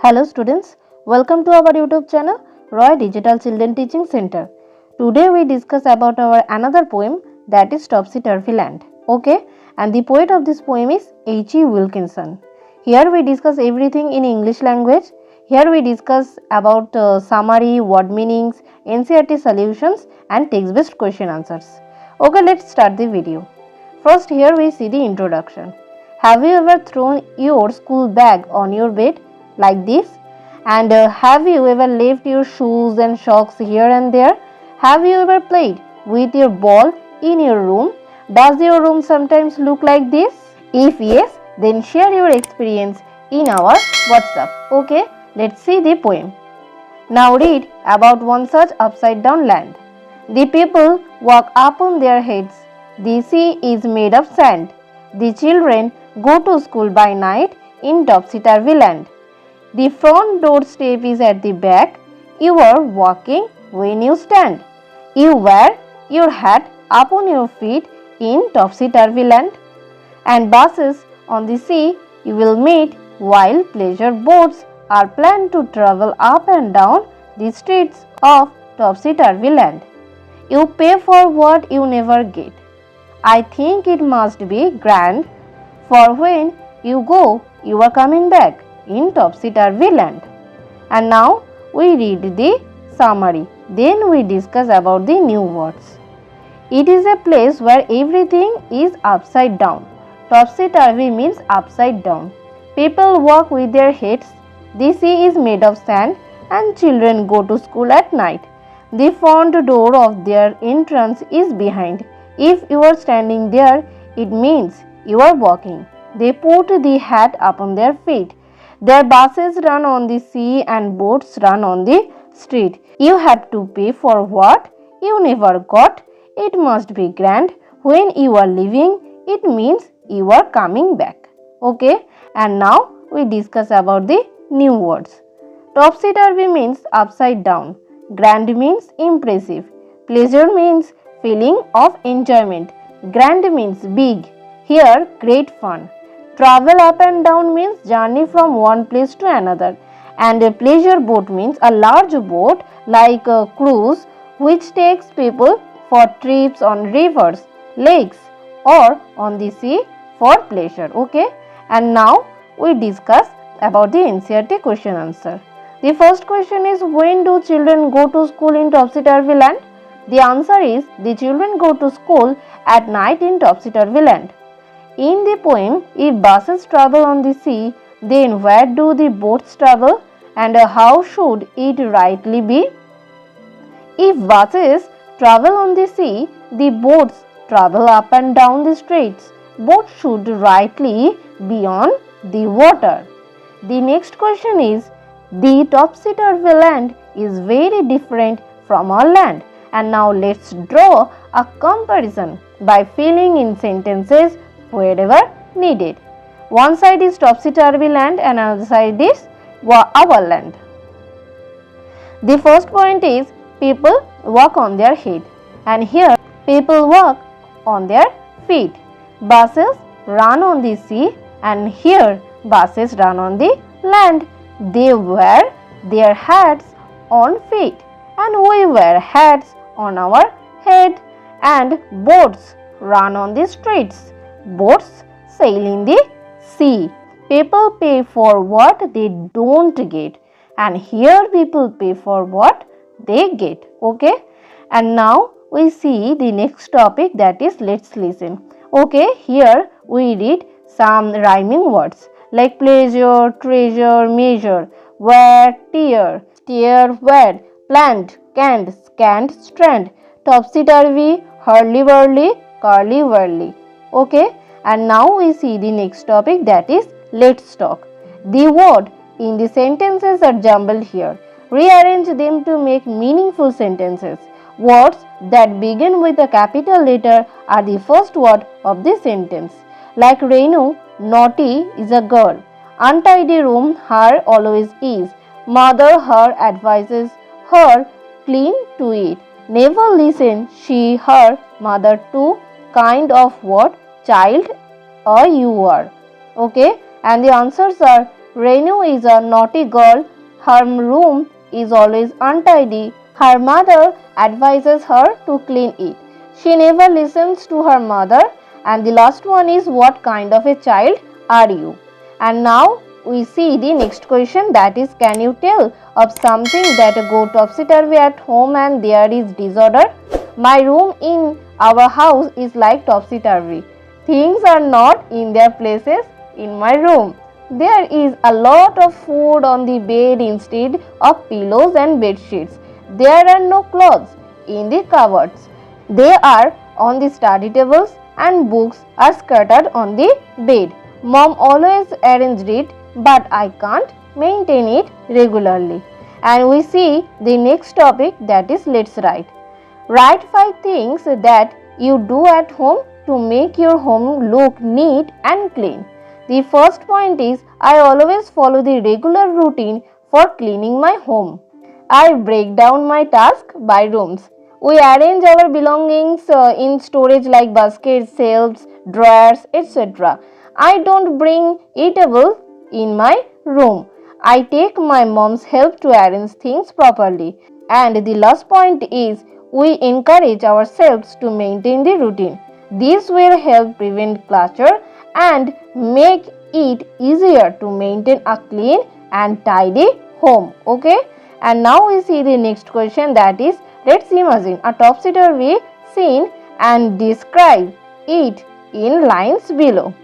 Hello students, welcome to our YouTube channel Roy Digital Children Teaching Center. Today we discuss about our another poem that is Topsy-turvy land. Okay, and the poet of this poem is H.E. Wilkinson. Here we discuss everything in English language. Here we discuss about summary, word meanings, NCERT solutions and text-based question answers. Okay, let's start the video. First here we see the introduction. Have you ever thrown your school bag on your bed like this? And have you ever left your shoes and socks here and there? Have you ever played with your ball in your room? Does your room sometimes look like this? If yes, then share your experience in our WhatsApp. Okay, let's see the poem. Now read about one such upside down land. The people walk up on their heads. The sea is made of sand. The children go to school by night in topsy-turvy land. The front door step is at the back. You are walking when you stand. You wear your hat up on your feet in topsy-turvy land. And buses on the sea you will meet, while pleasure boats are planned to travel up and down the streets of topsy-turvy land. You pay for what you never get. I think it must be grand, for when you go, you are coming back in topsy-turvy land. And now we read the summary. Then we discuss about the new words. It is a place where everything is upside down. Topsy-turvy means upside down. People walk with their heads. The sea is made of sand and children go to school at night. The front door of their entrance is behind. If you are standing there, it means you are walking. They put the hat upon their feet. Their buses run on the sea and boats run on the street. You have to pay for what you never got. It must be grand. When you are leaving, it means you are coming back. Okay, and now we discuss about the new words. Topsy-turvy means upside down. Grand means impressive. Pleasure means feeling of enjoyment. Grand means big. Here, great fun. Travel up and down means journey from one place to another. And a pleasure boat means a large boat like a cruise which takes people for trips on rivers, lakes or on the sea for pleasure. Okay, and now we discuss about the NCERT question answer. The first question is, when do children go to school in topsy-turvy land? The answer is, the children go to school at night in topsy-turvy land. In the poem, if buses travel on the sea, then where do the boats travel and how should it rightly be? If buses travel on the sea, the boats travel up and down the streets. Boats should rightly be on the water. The next question is, the topsy-turvy land is very different from our land. And now let's draw a comparison by filling in sentences wherever needed. One side is topsy-turvy land and another side is our land. The first point is, people walk on their head, and here people walk on their feet. Buses run on the sea and here buses run on the land. They wear their hats on feet and we wear hats on our head, and boats run on the streets. Boats sail in the sea. People pay for what they don't get, and here people pay for what they get. Okay, and now we see the next topic, that is let's listen. Okay, here we read some rhyming words like pleasure, treasure, measure, wear, tear, wear, plant, canned, scant, strand, topsy-turvy, hurly-burly, curly-whirly. Okay, and now we see the next topic, that is let's talk. The words in the sentences are jumbled here. Rearrange them to make meaningful sentences. Words that begin with a capital letter are the first word of the sentence. Like Renu, naughty is a girl. Untidy room, her always is. Mother, her advises her clean to eat. Never listen, she, her, mother to. Kind of what child you are. Okay, and the answers are Renu is a naughty girl. Her room is always untidy. Her mother advises her to clean it. She never listens to her mother. And the last one is, what kind of a child are you? And now we see the next question, that is, can you tell of something that go topsy-turvy at home and there is disorder? My room in our house is like topsy-turvy. Things are not in their places in my room. There is a lot of food on the bed instead of pillows and bed sheets. There are no clothes in the cupboards. They are on the study tables and books are scattered on the bed. Mom always arranged it, but I can't maintain it regularly. And we see the next topic, that is, let's write. Write 5 things that you do at home to make your home look neat and clean. The first point is, I always follow the regular routine for cleaning my home. I break down my task by rooms. We arrange our belongings in storage like baskets, shelves, drawers, etc. I don't bring eatables in my room. I take my mom's help to arrange things properly. And the last point is, we encourage ourselves to maintain the routine. This will help prevent clutter and make it easier to maintain a clean and tidy home. Okay? And now we see the next question, that is, let's imagine a topsy-turvy scene and describe it in lines below.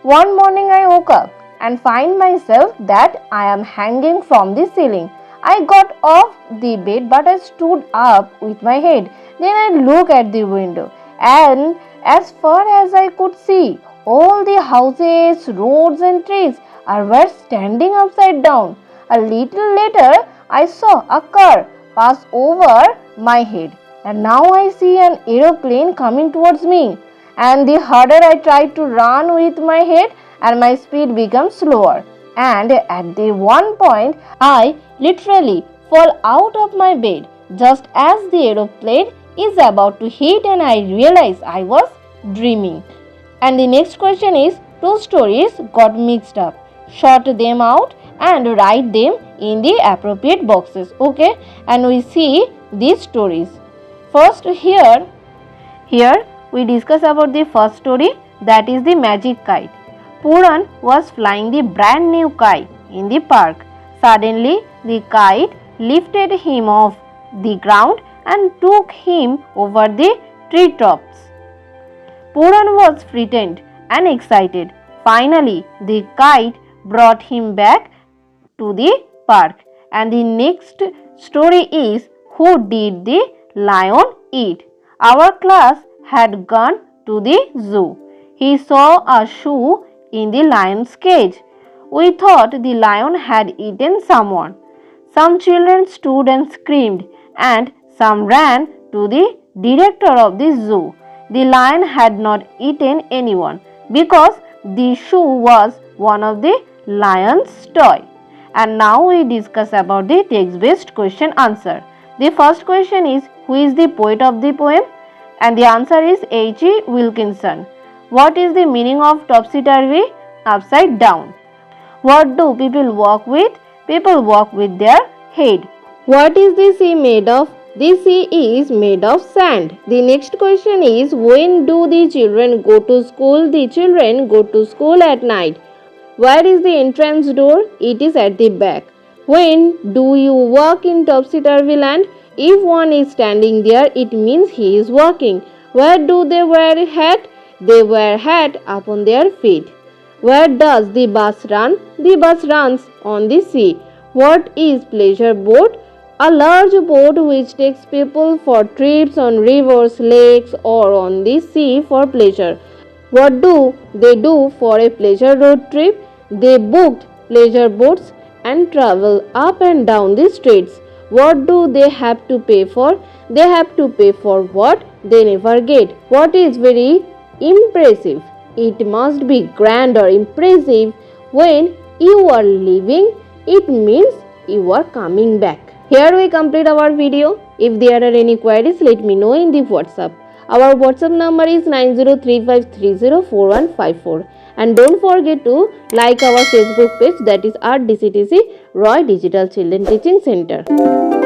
One morning I woke up and find myself that I am hanging from the ceiling. I got off the bed, but I stood up with my head. Then I looked at the window, and as far as I could see, all the houses, roads and trees were standing upside down. A little later, I saw a car pass over my head, and now I see an aeroplane coming towards me. And the harder I tried to run with my head, and my speed becomes slower. And at the one point, I literally fall out of my bed just as the aeroplane is about to hit, and I realize I was dreaming. And the next question is, 2 stories got mixed up. Sort them out and write them in the appropriate boxes. Okay, and we see these stories. First, here we discuss about the first story, that is the magic kite. Puran was flying the brand new kite in the park. Suddenly, the kite lifted him off the ground and took him over the treetops. Puran was frightened and excited. Finally, the kite brought him back to the park. And the next story is, who did the lion eat? Our class had gone to the zoo. He saw a shoe in the lion's cage. We thought the lion had eaten someone. Some children stood and screamed, and some ran to the director of the zoo. The lion had not eaten anyone because the shoe was one of the lion's toy. And now we discuss about the text-based question answer. The first question is, who is the poet of the poem? And the answer is H.E. Wilkinson. What is the meaning of topsy-turvy? Upside down. What do people walk with? People walk with their head. What is the sea made of? The sea is made of sand. The next question is, when do the children go to school? The children go to school at night. Where is the entrance door? It is at the back. When do you walk in topsy-turvy land? If one is standing there, it means he is walking. Where do they wear a hat? They wear hat upon their feet. Where does the bus run? The bus runs on the sea. What is pleasure boat? A large boat which takes people for trips on rivers, lakes or on the sea for pleasure. What do they do for a pleasure road trip? They booked pleasure boats and travel up and down the streets. What do they have to pay for? They have to pay for what they never get. What is very impressive? It must be grand or impressive. When you are leaving, it means you are coming back. Here we complete our video. If there are any queries, let me know in the WhatsApp. Our WhatsApp number is 9035304154. and don't forget to like our Facebook page, that is RDCTC Roy Digital Children Teaching Center.